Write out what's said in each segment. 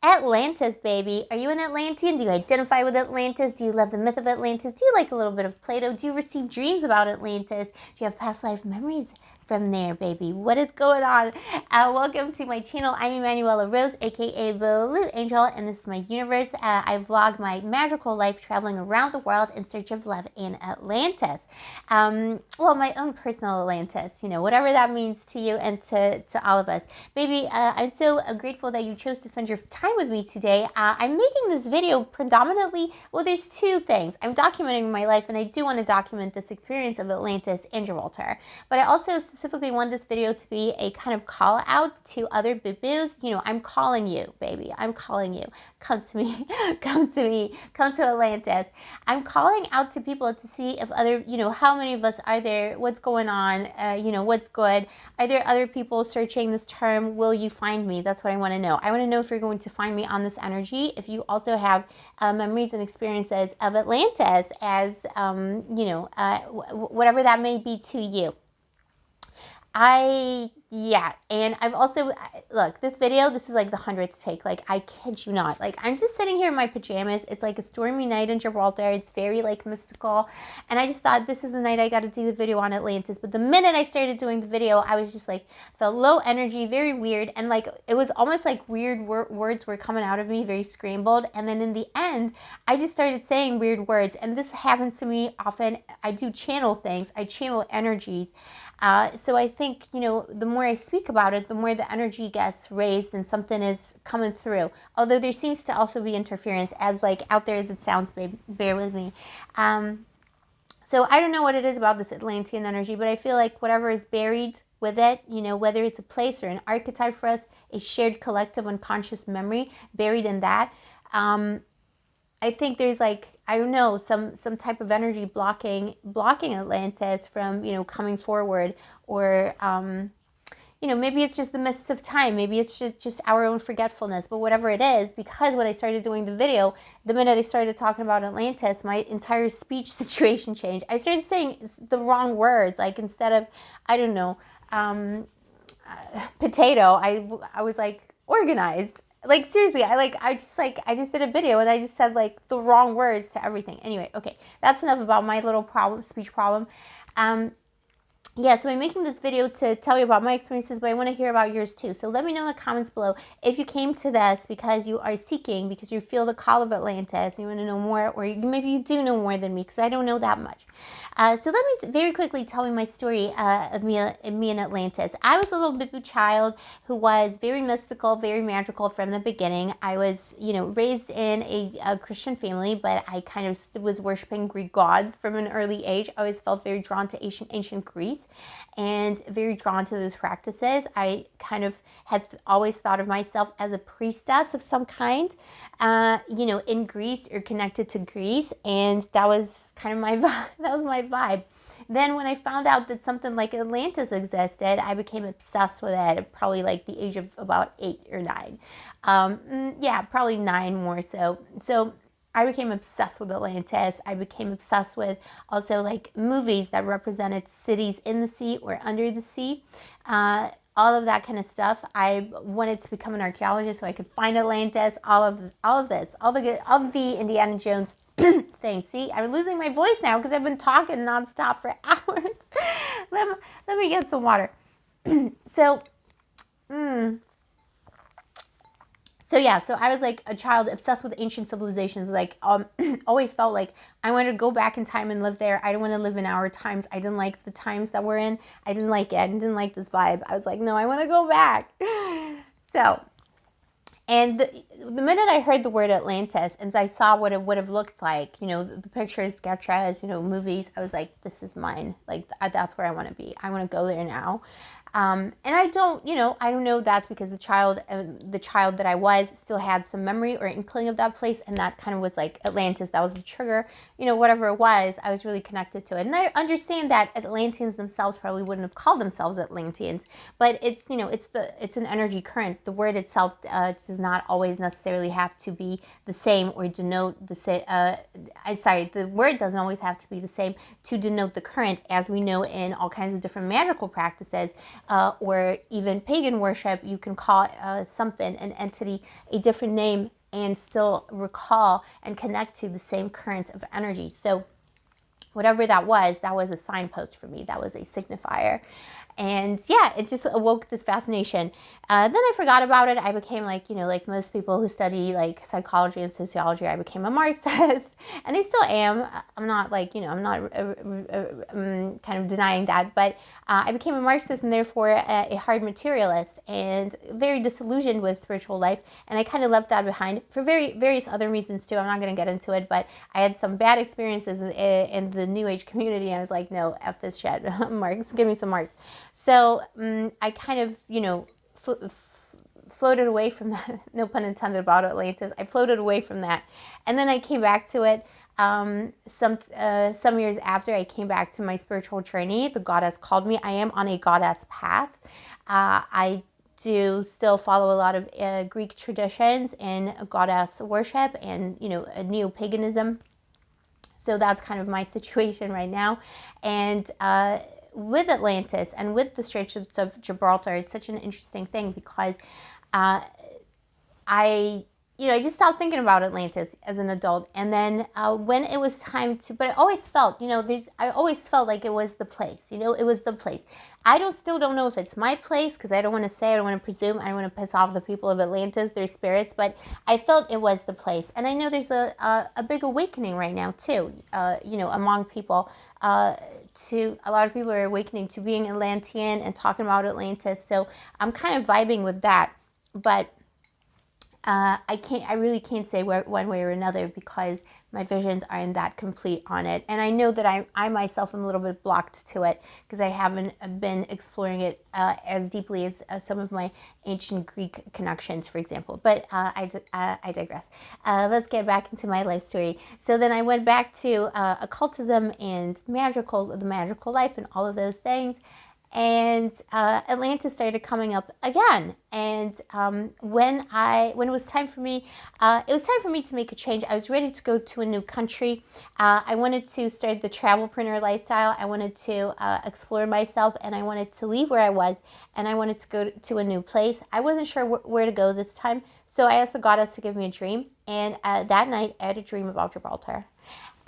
Atlantis, baby. Are you an Atlantean? Do you identify with Atlantis? Do you love the myth of Atlantis? Do you like a little bit of Plato? Do you receive dreams about Atlantis? Do you have past life memories from there, baby? What is going on? Welcome to my channel. I'm Emanuela Rose, aka the Blue Angel, and this is my universe. I vlog my magical life traveling around the world in search of love in Atlantis. Well, my own personal Atlantis, whatever that means to you and to all of us. Baby, I'm so grateful that you chose to spend your time with me today. I'm making this video predominantly, well, there's two things. I'm documenting my life, and I do want to document this experience of Atlantis and Gibraltar. But I also specifically want this video to be a kind of call out to other boo-boos. I'm calling you, baby. I'm calling you. Come to me. Come to me. Come to Atlantis. I'm calling out to people to see if other, how many of us are there? What's going on? What's good? Are there other people searching this term? Will you find me? That's what I want to know. I want to know if you're going to find me on this energy. If you also have memories and experiences of Atlantis as, whatever that may be to you. Yeah, and I've also, look, this video, this is like the 100th take, like, I kid you not, like, I'm just sitting here in my pajamas, it's like a stormy night in Gibraltar, it's very, like, mystical, and I just thought, this is the night I got to do the video on Atlantis, but the minute I started doing the video, I was just, like, felt low energy, very weird, and, like, it was almost like weird words were coming out of me, very scrambled, and then in the end, I just started saying weird words, and this happens to me often. I do channel things, I channel energies. So I think, the more I speak about it, the more the energy gets raised and something is coming through. Although there seems to also be interference, as like out there as it sounds, babe, bear with me. So I don't know what it is about this Atlantean energy, but I feel like whatever is buried with it, whether it's a place or an archetype for us, a shared collective unconscious memory buried in that, I think there's like, I don't know, some type of energy blocking Atlantis from, coming forward, or, maybe it's just the mists of time. Maybe it's just our own forgetfulness, but whatever it is, because when I started doing the video, the minute I started talking about Atlantis, my entire speech situation changed. I started saying the wrong words, like instead of, I don't know, potato, I was like organized. Like, seriously, I just did a video and I just said like the wrong words to everything. Anyway, okay, that's enough about my little speech problem. Yeah, so I'm making this video to tell you about my experiences, but I want to hear about yours too. So let me know in the comments below if you came to this because you are seeking, because you feel the call of Atlantis, you want to know more, or maybe you do know more than me, because I don't know that much. So let me very quickly tell you my story of me in Atlantis. I was a little boo-boo child who was very mystical, very magical from the beginning. I was, raised in a Christian family, but I kind of was worshiping Greek gods from an early age. I always felt very drawn to ancient Greece and very drawn to those practices. I kind of had always thought of myself as a priestess of some kind, in Greece or connected to Greece, and that was kind of my vibe. That was my vibe. Then when I found out that something like Atlantis existed, I became obsessed with it at probably like the age of about 8 or 9. Yeah, probably 9 more so. So I became obsessed with Atlantis. I became obsessed with also like movies that represented cities in the sea or under the sea. All of that kind of stuff. I wanted to become an archaeologist so I could find Atlantis. All of this, all the Indiana Jones things. See, I'm losing my voice now because I've been talking nonstop for hours. let me get some water. So. So yeah, so I was like a child obsessed with ancient civilizations, like always felt like I wanted to go back in time and live there. I don't want to live in our times. I didn't like the times that we're in. I didn't like it. I didn't like this vibe. I was like, no, I want to go back. So, and the minute I heard the word Atlantis and I saw what it would have looked like, the pictures, sketches, movies, I was like, this is mine. Like, that's where I want to be. I want to go there now. And I don't know if that's because the child that I was still had some memory or inkling of that place, and that kind of was like Atlantis. That was the trigger, whatever it was, I was really connected to it. And I understand that Atlanteans themselves probably wouldn't have called themselves Atlanteans, but it's, it's an energy current. The word itself does not always necessarily have to be the same or denote the same. The word doesn't always have to be the same to denote the current, as we know in all kinds of different magical practices. or even pagan worship, you can call something, an entity, a different name, and still recall and connect to the same current of energy. So whatever that was a signpost for me. That was a signifier. And yeah, it just awoke this fascination. Then I forgot about it. I became like, like most people who study like psychology and sociology, I became a Marxist, and I still am. I'm not like, I'm not kind of denying that, but I became a Marxist and therefore a hard materialist and very disillusioned with spiritual life. And I kind of left that behind for various other reasons too. I'm not going to get into it, but I had some bad experiences in the New Age community, and I was like, no, F this shit. Marx, give me some Marx. So I kind of, floated away from that. No pun intended about Atlantis. I floated away from that, and then I came back to it. Some years after I came back to my spiritual journey, the goddess called me. I am on a goddess path. I do still follow a lot of Greek traditions and goddess worship and neo-paganism. So that's kind of my situation right now. And with Atlantis and with the Straits of Gibraltar, it's such an interesting thing because I just stopped thinking about Atlantis as an adult. And then when it was time to, but I always felt, I always felt like it was the place, it was the place. I still don't know if it's my place because I don't want to say, I don't want to presume, I don't want to piss off the people of Atlantis, their spirits, but I felt it was the place. And I know there's a big awakening right now too, among people. To a lot of people are awakening to being Atlantean and talking about Atlantis. So I'm kind of vibing with that, but I really can't say one way or another because my visions aren't that complete on it. And I know that I myself am a little bit blocked to it because I haven't been exploring it as deeply as some of my ancient Greek connections, for example. But I digress. Let's get back into my life story. So then I went back to occultism and the magical life and all of those things. And Atlantis started coming up again. And when it was time for me, to make a change. I was ready to go to a new country. I wanted to start the travelpreneur lifestyle. I wanted to explore myself, and I wanted to leave where I was, and I wanted to go to a new place. I wasn't sure where to go this time, so I asked the goddess to give me a dream. And that night, I had a dream about Gibraltar.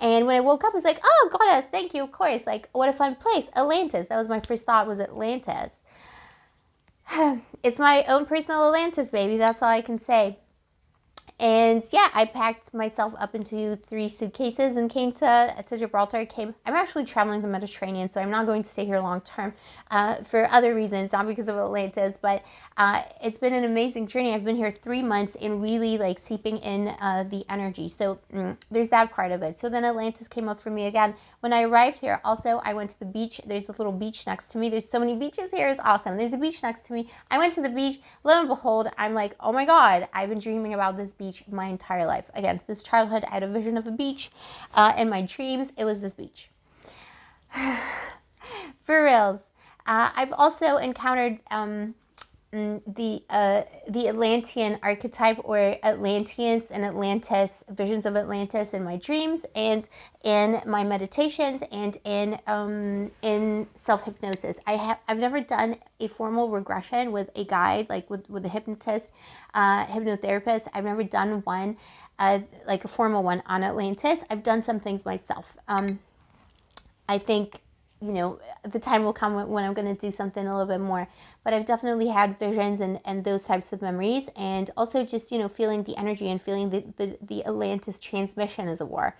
And when I woke up, I was like, oh, goddess, thank you, of course. Like, what a fun place. Atlantis. That was my first thought, was Atlantis. It's my own personal Atlantis, baby. That's all I can say. And yeah, I packed myself up into 3 suitcases and came to Gibraltar. I'm actually traveling the Mediterranean, so I'm not going to stay here long term for other reasons, not because of Atlantis, but it's been an amazing journey. I've been here 3 months and really like seeping in the energy. So there's that part of it. So then Atlantis came up for me again. When I arrived here, also, I went to the beach. There's a little beach next to me. There's so many beaches here. It's awesome. There's a beach next to me. I went to the beach. Lo and behold, I'm like, oh my God, I've been dreaming about this beach my entire life. Again, since childhood, I had a vision of a beach. In my dreams, it was this beach. For reals. I've also encountered the Atlantean archetype, or Atlanteans and Atlantis, visions of Atlantis in my dreams and in my meditations and in self-hypnosis. I've never done a formal regression with a guide, like with a hypnotist, hypnotherapist. I've never done one, like a formal one on Atlantis. I've done some things myself. I think, the time will come when I'm going to do something a little bit more. But I've definitely had visions and those types of memories. And also just, feeling the energy and feeling the Atlantis transmission, as it were.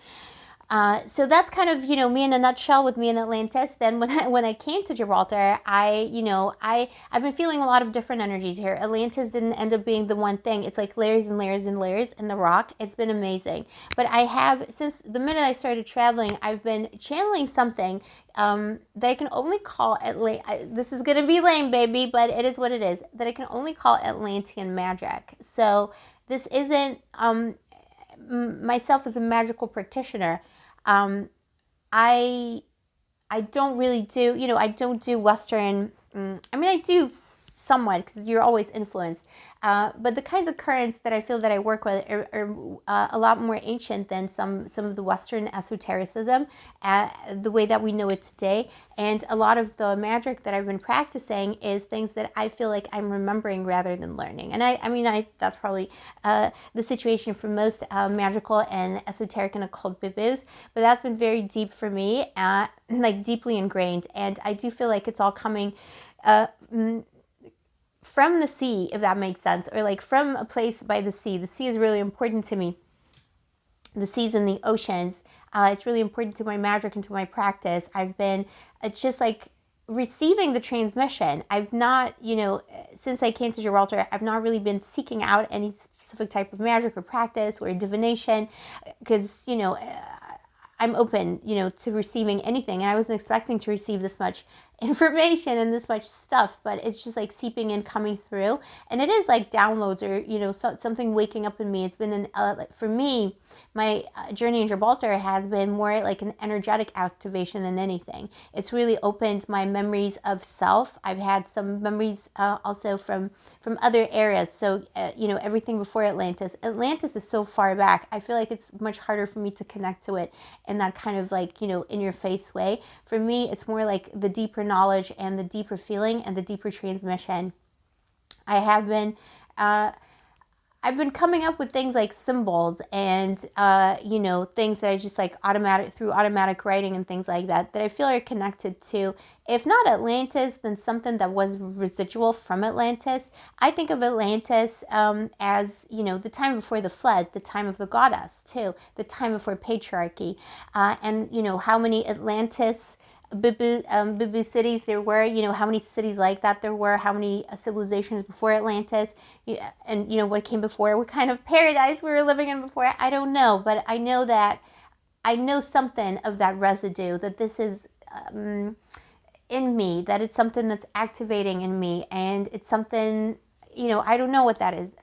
So that's kind of, me in a nutshell with me in Atlantis. Then when I came to Gibraltar, I've been feeling a lot of different energies here. Atlantis didn't end up being the one thing. It's like layers and layers and layers in the rock. It's been amazing. But I have, since the minute I started traveling, I've been channeling something that I can only call this is going to be lame, baby, but it is what it is, that I can only call Atlantean magic. So this isn't myself as a magical practitioner. I don't really do, I don't do Western, I do somewhat, because you're always influenced. But the kinds of currents that I feel that I work with are a lot more ancient than some of the Western esotericism, the way that we know it today. And a lot of the magic that I've been practicing is things that I feel like I'm remembering rather than learning. And I mean, that's probably the situation for most magical and esoteric and occult boo-boos, but that's been very deep for me, like deeply ingrained. And I do feel like it's all coming from the sea, if that makes sense, or like from a place by the sea. The sea is really important to me. The seas and the oceans. It's really important to my magic and to my practice. I've been just like receiving the transmission. I've not, since I came to Gibraltar, I've not really been seeking out any specific type of magic or practice or divination, because, I'm open, to receiving anything. And I wasn't expecting to receive this much information and this much stuff, but it's just like seeping in, coming through. And it is like downloads or, something waking up in me. It's been for me, my journey in Gibraltar has been more like an energetic activation than anything. It's really opened my memories of self. I've had some memories also from other areas. So, everything before Atlantis. Atlantis is so far back. I feel like it's much harder for me to connect to it in that kind of like, in your face way. For me, it's more like the deeper knowledge and the deeper feeling and the deeper transmission. I've been coming up with things like symbols and, things that I just like through automatic writing and things like that I feel are connected to, if not Atlantis, then something that was residual from Atlantis. I think of Atlantis as, the time before the flood, the time of the goddess too, the time before patriarchy, and, how many Atlantis boo-boo cities there were, how many cities like that there were, how many civilizations before Atlantis, and, what came before, what kind of paradise we were living in before, I don't know, but I know that I know something of that residue, that this is in me, that it's something that's activating in me, and it's something, I don't know what that is.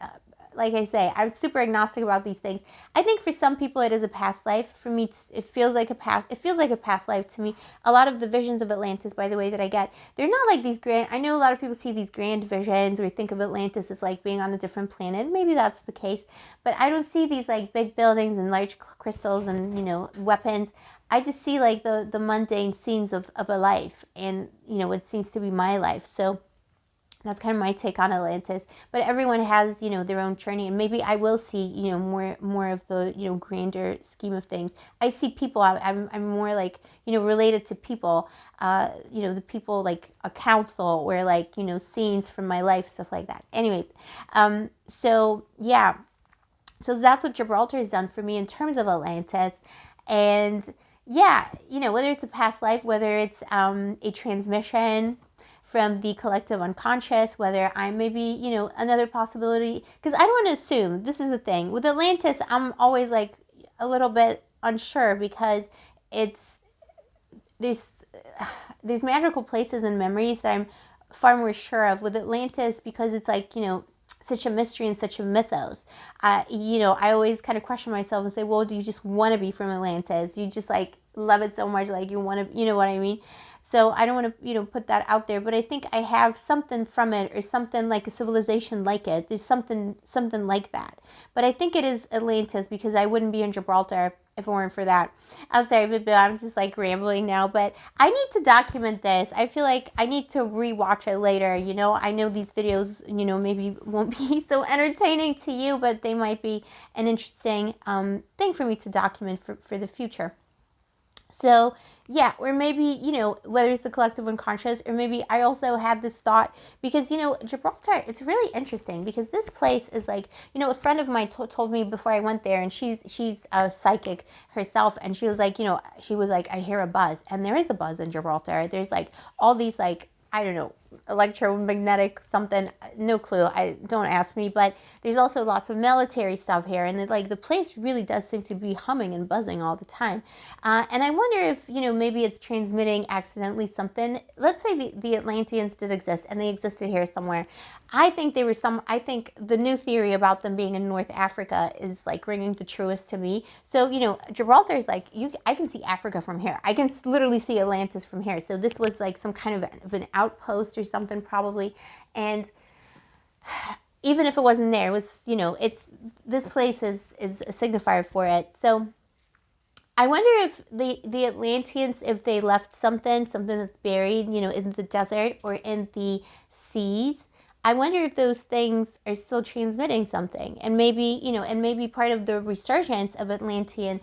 Like I say, I'm super agnostic about these things. I think for some people it is a past life. For me, it feels like a past life to me. A lot of the visions of Atlantis, by the way, that I get, they're not like these grand. I know a lot of people see these grand visions or think of Atlantis as like being on a different planet. Maybe that's the case, but I don't see these like big buildings and large crystals and weapons. I just see like the mundane scenes of a life, and it seems to be my life. So that's kind of my take on Atlantis. But everyone has, their own journey, and maybe I will see, more of the, grander scheme of things. I see people. I'm more like, related to people. The people like a council or like, scenes from my life, stuff like that. Anyways, so yeah, so that's what Gibraltar has done for me in terms of Atlantis, and yeah, whether it's a past life, whether it's a transmission from the collective unconscious, whether I maybe, another possibility, because I don't want to assume. This is the thing. With Atlantis, I'm always like a little bit unsure, because there's magical places and memories that I'm far more sure of. With Atlantis, because it's like, such a mystery and such a mythos. I always kind of question myself and say, well, do you just want to be from Atlantis? You just like love it so much, like you want to, you know what I mean? So I don't want to, put that out there, but I think I have something from it, or something like a civilization like it. There's something like that. But I think it is Atlantis, because I wouldn't be in Gibraltar if it weren't for that. I'm sorry, but I'm just like rambling now, but I need to document this. I feel like I need to rewatch it later. I know these videos, maybe won't be so entertaining to you, but they might be an interesting thing for me to document for the future. So yeah, or maybe, whether it's the collective unconscious, or maybe I also had this thought, because, Gibraltar, it's really interesting, because this place is like, a friend of mine told me before I went there, and she's a psychic herself, and she was like, I hear a buzz, and there is a buzz in Gibraltar. There's like all these like, I don't know, electromagnetic something, no clue, don't ask me, but there's also lots of military stuff here, and the place really does seem to be humming and buzzing all the time, and I wonder if, maybe it's transmitting accidentally something. Let's say the Atlanteans did exist, and they existed here somewhere. I think the new theory about them being in North Africa is like ringing the truest to me. So, Gibraltar is like, I can see Africa from here. I can literally see Atlantis from here. So this was like some kind of an outpost or something probably. And even if it wasn't there, it was, you know, this place is a signifier for it. So I wonder if the Atlanteans, if they left something that's buried, you know, in the desert or in the seas. I wonder if those things are still transmitting something, and maybe, you know, and maybe part of the resurgence of Atlantean,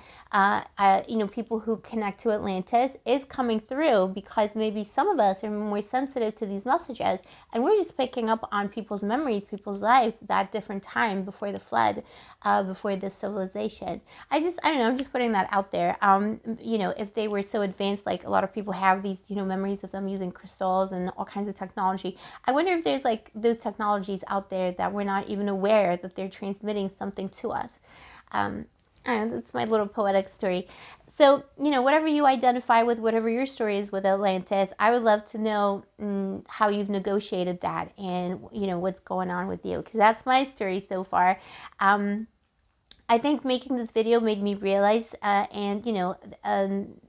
you know, people who connect to Atlantis is coming through, because maybe some of us are more sensitive to these messages, and we're just picking up on people's memories, people's lives, that different time before the flood, before this civilization. I don't know, I'm just putting that out there. You know, if they were so advanced, like a lot of people have these, you know, memories of them using crystals and all kinds of technology. I wonder if there's like those technologies out there that we're not even aware that they're transmitting something to us. I don't know, that's my little poetic story. So, you know, whatever you identify with, whatever your story is with Atlantis, I would love to know how you've negotiated that, and, you know, what's going on with you, because that's my story so far. I think making this video made me realize, and, you know,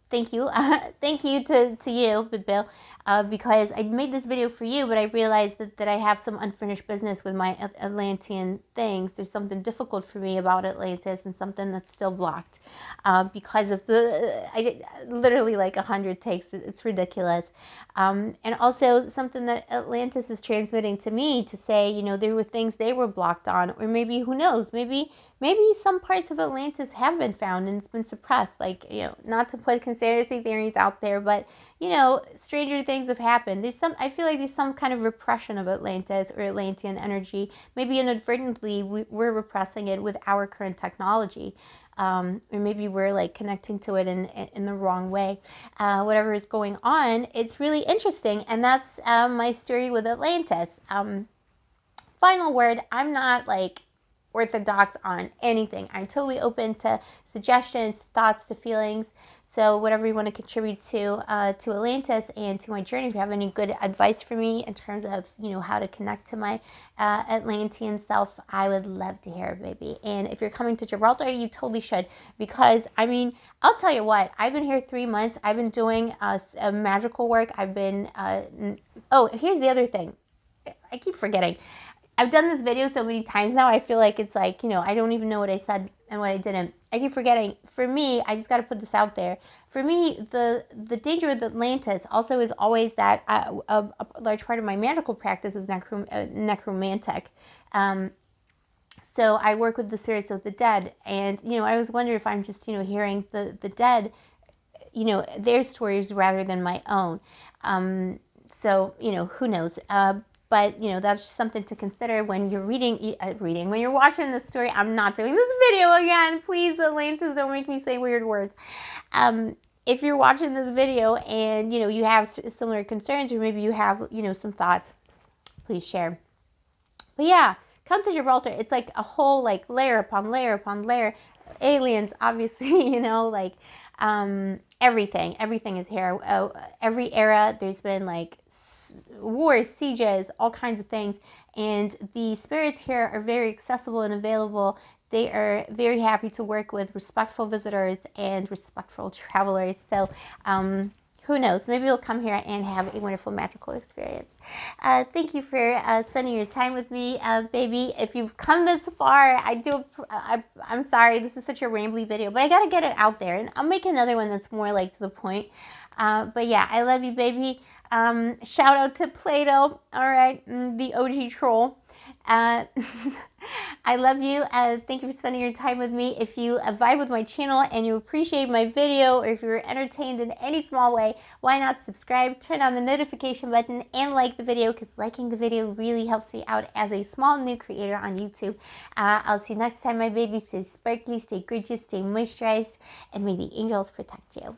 thank you. Thank you to you, Bill, because I made this video for you, but I realized that I have some unfinished business with my Atlantean things. There's something difficult for me about Atlantis, and something that's still blocked because of I literally like 100 takes. It's ridiculous. And also something that Atlantis is transmitting to me to say, you know, there were things they were blocked on, or maybe, who knows, maybe some parts of Atlantis have been found and it's been suppressed. Like, you know, not to put conspiracy theories out there, but, you know, stranger things have happened. I feel like there's some kind of repression of Atlantis or Atlantean energy. Maybe inadvertently we're repressing it with our current technology. Or maybe we're like connecting to it in the wrong way. Whatever is going on, it's really interesting. And that's my story with Atlantis. Final word, I'm not like orthodox on anything. I'm totally open to suggestions, thoughts, to feelings. So whatever you want to contribute to Atlantis and to my journey, if you have any good advice for me in terms of, you know, how to connect to my Atlantean self, I would love to hear it, baby. And if you're coming to Gibraltar, you totally should, because, I mean, I'll tell you what, I've been here 3 months. I've been doing magical work. I've been, oh, here's the other thing. I keep forgetting. I've done this video so many times now, I feel like it's like, you know, I don't even know what I said and what I didn't. I keep forgetting. For me, I just got to put this out there. For me, the danger of Atlantis also is always that a large part of my magical practice is necromantic. So I work with the spirits of the dead. And, you know, I always wonder if I'm just, you know, hearing the dead, you know, their stories rather than my own. So, you know, who knows? But, you know, that's just something to consider when you're when you're watching this story. I'm not doing this video again. Please, Atlantis, don't make me say weird words. If you're watching this video and, you know, you have similar concerns, or maybe you have, you know, some thoughts, please share. But yeah, come to Gibraltar. It's like a whole, like, layer upon layer upon layer. Aliens, obviously, you know, like, everything is here. Every era, there's been like wars, sieges, all kinds of things, and the spirits here are very accessible and available. They are very happy to work with respectful visitors and respectful travelers. So who knows, maybe you'll come here and have a wonderful magical experience. Thank you for spending your time with me, baby. If you've come this far, I'm sorry, this is such a rambly video, but I gotta get it out there, and I'll make another one that's more like to the point. But yeah, I love you, baby. Shout out to Plato, all right, the OG troll. I love you. Thank you for spending your time with me. If you vibe with my channel and you appreciate my video, or if you're entertained in any small way, why not subscribe, turn on the notification button, and like the video, because liking the video really helps me out as a small new creator on YouTube. I'll see you next time, my baby. Stay sparkly, stay gorgeous, stay moisturized, and may the angels protect you.